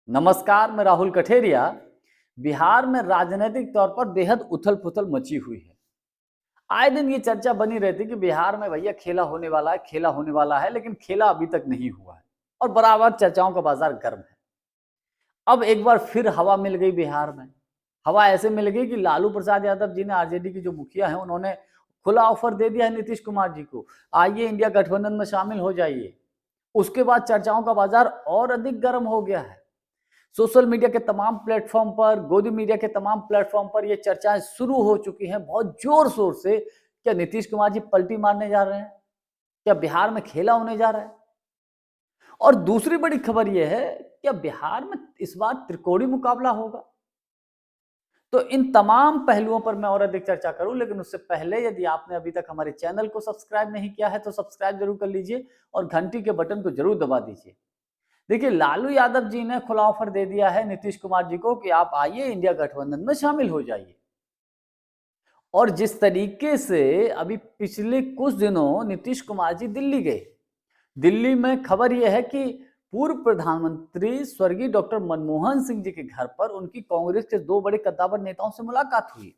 नमस्कार, मैं राहुल कठेरिया। बिहार में राजनीतिक तौर पर बेहद उथल-पुथल मची हुई है। आए दिन ये चर्चा बनी रहती है कि बिहार में भैया खेला होने वाला है, खेला होने वाला है, लेकिन खेला अभी तक नहीं हुआ है और बराबर चर्चाओं का बाजार गर्म है। अब एक बार फिर हवा मिल गई बिहार में। हवा ऐसे मिल गई कि लालू प्रसाद यादव जी ने आरजेडी की जो मुखिया हैं, उन्होंने खुला ऑफर दे दिया है नीतीश कुमार जी को, आइए इंडिया गठबंधन में शामिल हो जाइए। उसके बाद चर्चाओं का बाजार और अधिक गर्म हो गया है। सोशल मीडिया के तमाम प्लेटफॉर्म पर, गोदी मीडिया के तमाम प्लेटफॉर्म पर ये चर्चाएं शुरू हो चुकी हैं बहुत जोर शोर से। क्या नीतीश कुमार जी पलटी मारने जा रहे हैं? क्या बिहार में खेला होने जा रहा है? और दूसरी बड़ी खबर यह है, क्या बिहार में इस बार त्रिकोणीय मुकाबला होगा? तो इन तमाम पहलुओं पर मैं और अधिक चर्चा करूं, लेकिन उससे पहले यदि आपने अभी तक हमारे चैनल को सब्सक्राइब नहीं किया है तो सब्सक्राइब जरूर कर लीजिए और घंटी के बटन को जरूर दबा दीजिए। देखिए, लालू यादव जी ने खुला ऑफर दे दिया है नीतीश कुमार जी को कि आप आइए इंडिया गठबंधन में शामिल हो जाइए। और जिस तरीके से अभी पिछले कुछ दिनों नीतीश कुमार जी दिल्ली गए, दिल्ली में खबर यह है कि पूर्व प्रधानमंत्री स्वर्गीय डॉक्टर मनमोहन सिंह जी के घर पर उनकी कांग्रेस के दो बड़े कद्दावर नेताओं से मुलाकात हुई।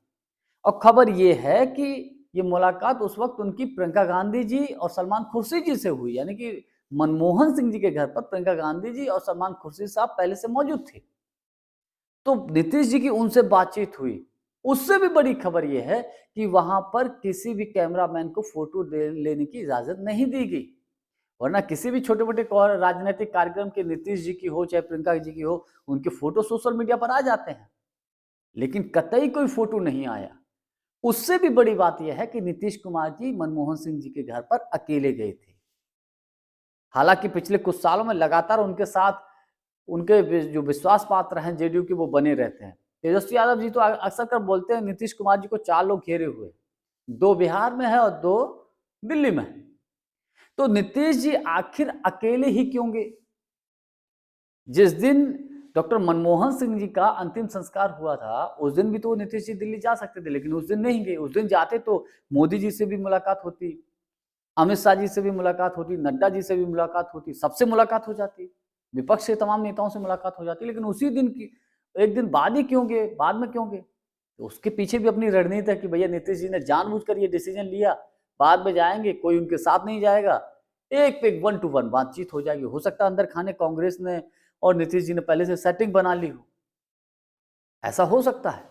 और खबर यह है कि ये मुलाकात उस वक्त उनकी प्रियंका गांधी जी और सलमान खुर्शीद जी से हुई, यानी कि मनमोहन सिंह जी के घर पर प्रियंका गांधी जी और सलमान खुर्शीद साहब पहले से मौजूद थे। तो नीतीश जी की उनसे बातचीत हुई। उससे भी बड़ी खबर यह है कि वहां पर किसी भी कैमरामैन को फोटो लेने की इजाजत नहीं दी गई। वरना किसी भी छोटे मोटे राजनीतिक कार्यक्रम के नीतीश जी की हो चाहे प्रियंका जी की हो, उनके फोटो सोशल मीडिया पर आ जाते हैं, लेकिन कतई कोई फोटो नहीं आया। उससे भी बड़ी बात यह है कि नीतीश कुमार जी मनमोहन सिंह जी के घर पर अकेले गए थे। हालांकि पिछले कुछ सालों में लगातार उनके साथ उनके जो विश्वास पात्र हैं जेडीयू के, वो बने रहते हैं। तेजस्वी यादव जी तो अक्सर कर बोलते हैं नीतीश कुमार जी को चार लोग घेरे हुए, दो बिहार में है और दो दिल्ली में है। तो नीतीश जी आखिर अकेले ही क्यों गए? जिस दिन डॉक्टर मनमोहन सिंह जी का अंतिम संस्कार हुआ था, उस दिन भी तो नीतीश जी दिल्ली जा सकते थे, लेकिन उस दिन नहीं गए। उस दिन जाते तो मोदी जी से भी मुलाकात होती, अमित शाह जी से भी मुलाकात होती, नड्डा जी से भी मुलाकात होती, सबसे मुलाकात हो जाती, विपक्ष के तमाम नेताओं से मुलाकात हो जाती। लेकिन उसी दिन की एक दिन बाद ही क्यों गए, बाद में क्यों गए? तो उसके पीछे भी अपनी रणनीति है कि भैया नीतीश जी ने जानबूझकर ये डिसीजन लिया, बाद में जाएंगे, कोई उनके साथ नहीं जाएगा, एक पे एक 1 to 1 बातचीत हो जाएगी। हो सकता है अंदर खाने कांग्रेस ने और नीतीश जी ने पहले से सेटिंग बना ली हो, ऐसा हो सकता है।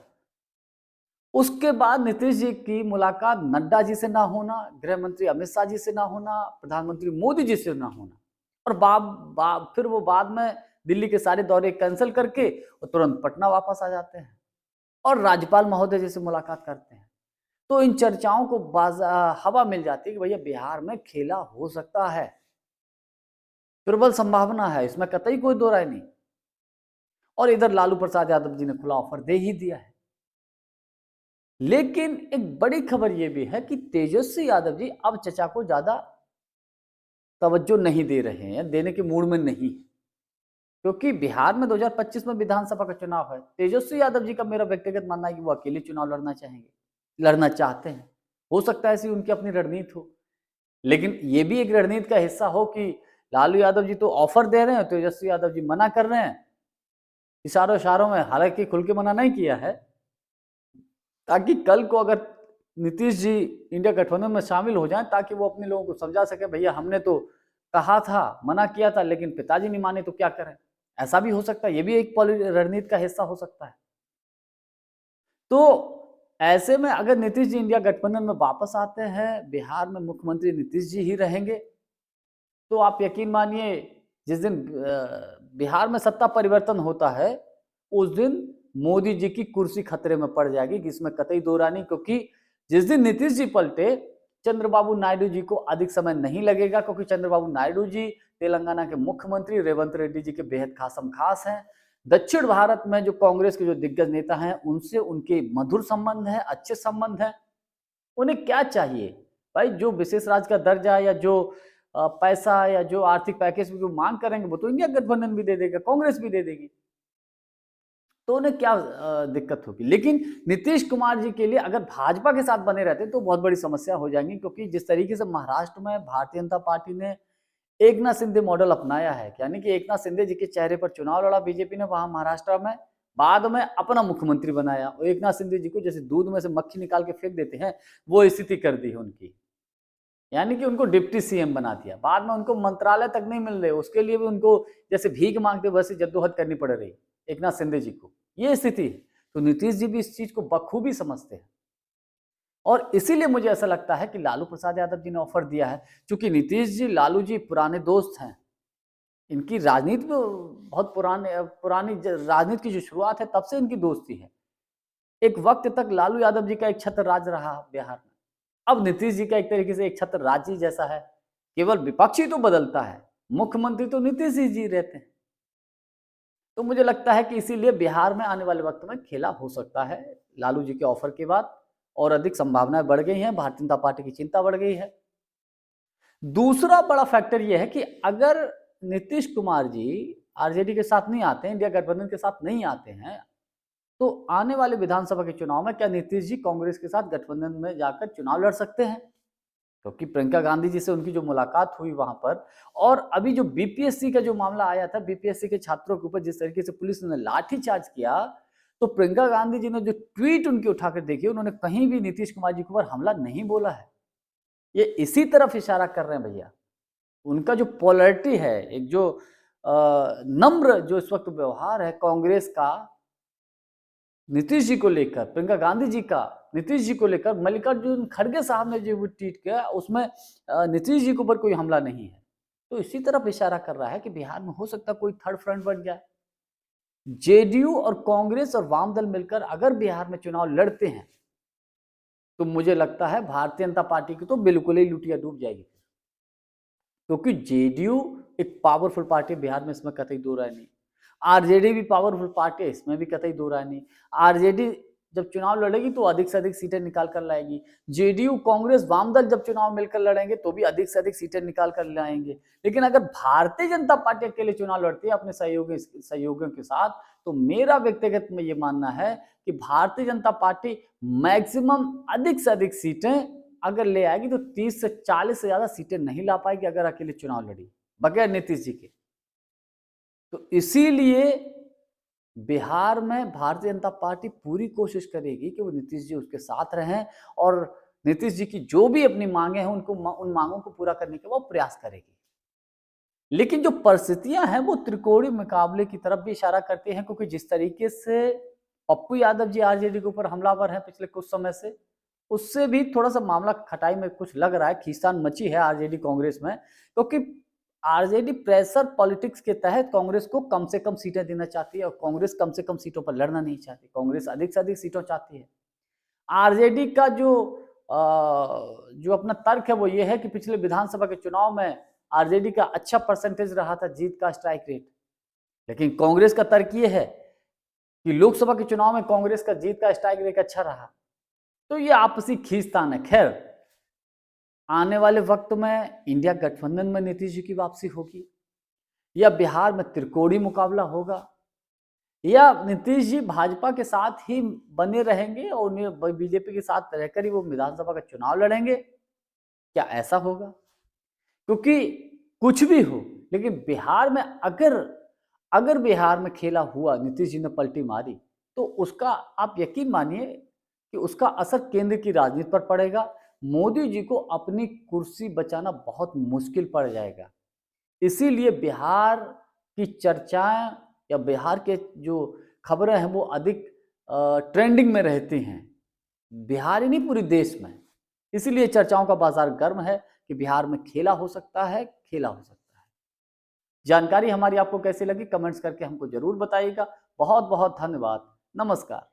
उसके बाद नीतीश जी की मुलाकात नड्डा जी से ना होना, गृह मंत्री अमित शाह जी से ना होना, प्रधानमंत्री मोदी जी से ना होना, और फिर वो बाद में दिल्ली के सारे दौरे कैंसिल करके और तुरंत पटना वापस आ जाते हैं और राज्यपाल महोदय जी से मुलाकात करते हैं। तो इन चर्चाओं को हवा मिल जाती है कि भैया बिहार में खेला हो सकता है, प्रबल संभावना है, इसमें कतई कोई दो राय नहीं। और इधर लालू प्रसाद यादव जी ने खुला ऑफर दे ही दिया है। लेकिन एक बड़ी खबर यह भी है कि तेजस्वी यादव जी अब चचा को ज्यादा तवज्जो नहीं दे रहे हैं, देने के मूड में नहीं, क्योंकि बिहार में 2025 में विधानसभा का चुनाव है। तेजस्वी यादव जी का मेरा व्यक्तिगत मानना है कि वो अकेले चुनाव लड़ना चाहेंगे, लड़ना चाहते हैं। हो सकता है ऐसी उनकी अपनी रणनीति हो, लेकिन ये भी एक रणनीति का हिस्सा हो कि लालू यादव जी तो ऑफर दे रहे हैं, तेजस्वी यादव जी मना कर रहे हैं इशारों इशारों में, हालांकि खुल के मना नहीं किया है, ताकि कल को अगर नीतीश जी इंडिया गठबंधन में शामिल हो जाएं, ताकि वो अपने लोगों को समझा सके भैया हमने तो कहा था, मना किया था, लेकिन पिताजी नहीं माने तो क्या करें। ऐसा भी हो सकता है, ये भी एक रणनीति का हिस्सा हो सकता है। तो ऐसे में अगर नीतीश जी इंडिया गठबंधन में वापस आते हैं, बिहार में मुख्यमंत्री नीतीश जी ही रहेंगे, तो आप यकीन मानिए जिस दिन बिहार में सत्ता परिवर्तन होता है, उस दिन मोदी जी की कुर्सी खतरे में पड़ जाएगी, इसमें कतई दो राय नहीं। क्योंकि जिस दिन नीतीश जी पलटे, चंद्रबाबू नायडू जी को अधिक समय नहीं लगेगा, क्योंकि चंद्रबाबू नायडू जी तेलंगाना के मुख्यमंत्री रेवंत रेड्डी जी के बेहद खासम खास हैं। दक्षिण भारत में जो कांग्रेस के जो दिग्गज नेता हैं, उनसे उनके मधुर संबंध है, अच्छे संबंध है। उन्हें क्या चाहिए भाई? जो विशेष राज्य का दर्जा या जो पैसा या जो आर्थिक पैकेज जो मांग करेंगे, वो तो इंडिया गठबंधन भी दे देगा, कांग्रेस भी दे देगी, तो उन्हें क्या दिक्कत होगी। लेकिन नीतीश कुमार जी के लिए अगर भाजपा के साथ बने रहते तो बहुत बड़ी समस्या हो जाएंगी, क्योंकि जिस तरीके से महाराष्ट्र में भारतीय जनता पार्टी ने एकनाथ शिंदे मॉडल अपनाया है, यानी कि एकनाथ शिंदे जी के चेहरे पर चुनाव लड़ा बीजेपी ने वहां महाराष्ट्र में, बाद में अपना मुख्यमंत्री बनाया और एकनाथ शिंदे जी को जैसे दूध में से मक्खी निकाल के फेंक देते हैं वो स्थिति कर दी है उनकी, यानी कि उनको डिप्टी सीएम बना दिया। बाद में उनको मंत्रालय तक नहीं मिल रहे, उसके लिए भी उनको जैसे भीख मांगते वैसे जद्दोजहद करनी पड़ रही एकनाथ शिंदे जी को, ये स्थिति है। तो नीतीश जी भी इस चीज को बखूबी समझते हैं और इसीलिए मुझे ऐसा लगता है कि लालू प्रसाद यादव जी ने ऑफर दिया है, क्योंकि नीतीश जी लालू जी पुराने दोस्त हैं, इनकी राजनीति में बहुत पुरानी राजनीति की जो शुरुआत है तब से इनकी दोस्ती है। एक वक्त तक लालू यादव जी का एक छत्र राज रहा बिहार में, अब नीतीश जी का एक तरीके से एक छत्र राज्य जैसा है, केवल विपक्ष ही तो बदलता है, मुख्यमंत्री तो नीतीश जी रहते हैं। तो मुझे लगता है कि इसीलिए बिहार में आने वाले वक्त में खेला हो सकता है लालू जी के ऑफर के बाद, और अधिक संभावनाएं बढ़ गई हैं, भारतीय जनता पार्टी की चिंता बढ़ गई है। दूसरा बड़ा फैक्टर यह है कि अगर नीतीश कुमार जी आरजेडी के साथ नहीं आते हैं, इंडिया गठबंधन के साथ नहीं आते हैं, तो आने वाले विधानसभा के चुनाव में क्या नीतीश जी कांग्रेस के साथ गठबंधन में जाकर चुनाव लड़ सकते हैं? क्योंकि प्रियंका गांधी जी से उनकी जो मुलाकात हुई वहां पर, और अभी जो बीपीएससी का जो मामला आया था, बीपीएससी के छात्रों के ऊपर जिस तरीके से पुलिस ने लाठीचार्ज किया, तो प्रियंका गांधी जी ने जो ट्वीट उनकी उठाकर देखी, उन्होंने कहीं भी नीतीश कुमार जी के ऊपर हमला नहीं बोला है। ये इसी तरफ इशारा कर रहे हैं भैया, उनका जो पोलैरिटी है, एक जो नम्र जो इस वक्त व्यवहार है कांग्रेस का नीतीश जी को लेकर, प्रियंका गांधी जी का नीतीश जी को लेकर, मल्लिकार्जुन खड़गे साहब ने जो ट्वीट किया उसमें नीतीश जी के ऊपर कोई हमला नहीं है। तो इसी तरफ इशारा कर रहा है कि बिहार में हो सकता कोई थर्ड फ्रंट बन जाए। जेडीयू और कांग्रेस और वाम दल मिलकर अगर बिहार में चुनाव लड़ते हैं तो मुझे लगता है भारतीय जनता पार्टी की तो बिल्कुल ही लुटिया डूब जाएगी, क्योंकि जेडीयू एक पावरफुल पार्टी बिहार में, इसमें कतई दो राय नहीं। आरजेडी भी पावरफुल पार्टी है, इसमें भी कतई दो राय नहीं। आरजेडी जब चुनाव लड़ेगी तो अधिक से अधिक सीटें निकाल कर लाएगी, जेडीयू कांग्रेस वाम दल जब चुनाव मिलकर लड़ेंगे तो भी अधिक से अधिक सीटें निकाल कर लाएंगे। लेकिन अगर भारतीय जनता पार्टी अकेले चुनाव लड़ती है अपने सहयोगियों के साथ, तो मेरा व्यक्तिगत में ये मानना है कि भारतीय जनता पार्टी मैक्सिमम अधिक से अधिक सीटें अगर ले आएगी तो 30 से 40 से ज्यादा सीटें नहीं ला पाएगी अगर अकेले चुनाव लड़ी बगैर नीतीश जी के। तो इसीलिए बिहार में भारतीय जनता पार्टी पूरी कोशिश करेगी कि वो नीतीश जी उसके साथ रहें और नीतीश जी की जो भी अपनी मांगे हैं उनको उन मांगों को पूरा करने के वो प्रयास करेगी। लेकिन जो परिस्थितियां हैं वो त्रिकोणीय मुकाबले की तरफ भी इशारा करती हैं, क्योंकि जिस तरीके से पप्पू यादव जी आरजेडी के ऊपर हमलावर हैं पिछले कुछ समय से, उससे भी थोड़ा सा मामला खटाई में कुछ लग रहा है, खींचतान मची है आरजेडी कांग्रेस में, क्योंकि आरजेडी प्रेशर पॉलिटिक्स के तहत कांग्रेस को कम से कम सीटें देना चाहती है और कांग्रेस कम से कम सीटों पर लड़ना नहीं चाहती, कांग्रेस अधिक से अधिक सीटों चाहती है। आरजेडी का जो अपना तर्क है वो ये है कि पिछले विधानसभा के चुनाव में आरजेडी का अच्छा परसेंटेज रहा था जीत का, स्ट्राइक रेट, लेकिन कांग्रेस का तर्क ये है कि लोकसभा के चुनाव में कांग्रेस का जीत का स्ट्राइक रेट अच्छा रहा। तो ये आपसी खींचतान है। खैर, आने वाले वक्त में इंडिया गठबंधन में नीतीश जी की वापसी होगी या बिहार में त्रिकोणीय मुकाबला होगा, या नीतीश जी भाजपा के साथ ही बने रहेंगे और बीजेपी के साथ रहकर ही वो विधानसभा का चुनाव लड़ेंगे, क्या ऐसा होगा? क्योंकि कुछ भी हो, लेकिन बिहार में अगर बिहार में खेला हुआ, नीतीश जी ने पलटी मारी, तो उसका आप यकीन मानिए कि उसका असर केंद्र की राजनीति पर पड़ेगा। मोदी जी को अपनी कुर्सी बचाना बहुत मुश्किल पड़ जाएगा। इसीलिए बिहार की चर्चाएं या बिहार के जो खबरें हैं वो अधिक ट्रेंडिंग में रहती हैं, बिहार ही नहीं पूरे देश में। इसीलिए चर्चाओं का बाजार गर्म है कि बिहार में खेला हो सकता है, खेला हो सकता है। जानकारी हमारी आपको कैसी लगी कमेंट्स करके हमको जरूर बताइएगा। बहुत बहुत धन्यवाद। नमस्कार।